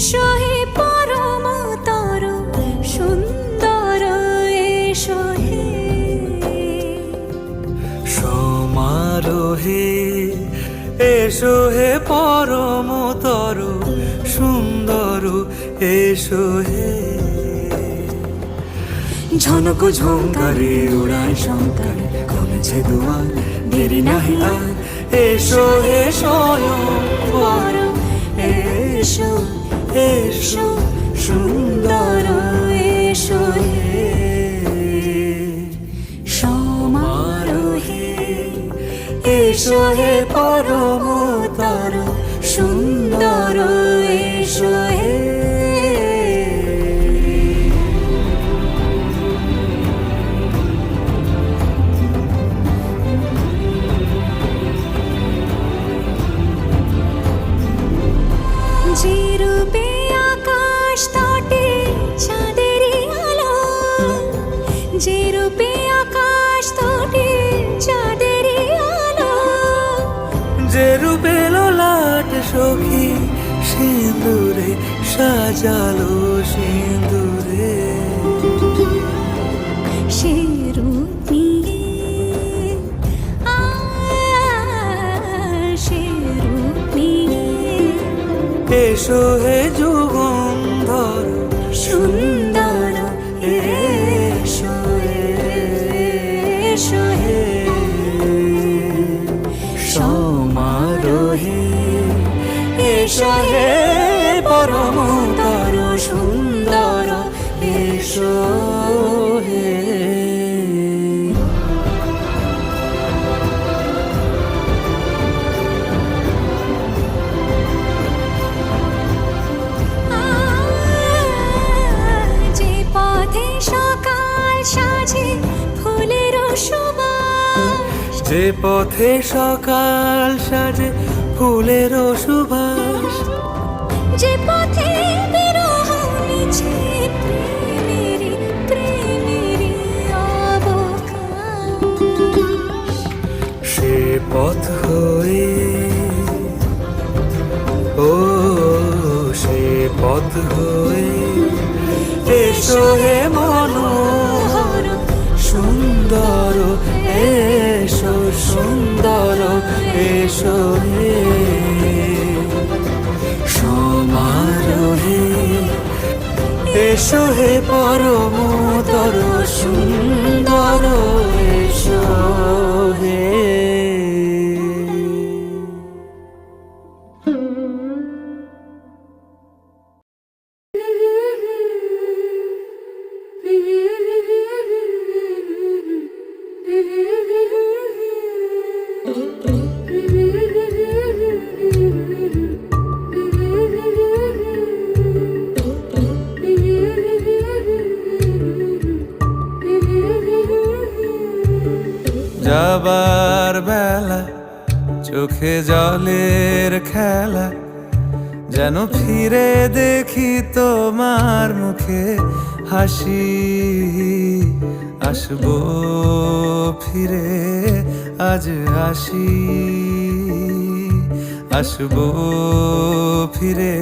এসো হে পরমতর সুন্দর এসো হে সমারোহে এসো হে পরমতর সুন্দর এসো হে ঝনক ঝঙ্কারে উড়ায় শঙ্কারে খুলেছে দুয়ার দেরি নাহি আর এসো হে স্বয়ং পর এসো এসো সুন্দর এসো হে সমারোহে এসো হে পরমতর সুন্দর এসো হে যে রূপে আকাশ তটে চাঁদেরই আলো যে রূপে আকাশ তটে চাঁদেরই আলো যে রূপে ললাট সখী সিঁদুরে সাজালো সিঁদুরে সে রূপ নিয়ে সে রূপ নিয়ে এসো হে যুগন্ধর সুন্দর এসো এসো হে সমারোহে এসো হে পরমতর সুন্দর এসো হে যে পথে সকাল সাজে ফুলের সুবাস যে পথে সকাল সাজে ফুলের সুবাস যে পথে বিরহ নিছে প্রেমেরই প্রেমেরই অবকাশ সে পথ হয়ে ও সে পথ হয়ে এসো হে মনোহর সুন্দর এসো সুন্দর এসো হে সমারোহে এসো হে পরমতর সুন্দর এসো হে যাবার বেলা চোখে জলের খেলা যেন ফিরে দেখি তোমার মুখে হাসি আসবো ফিরে আজ আসি আসবো ফিরে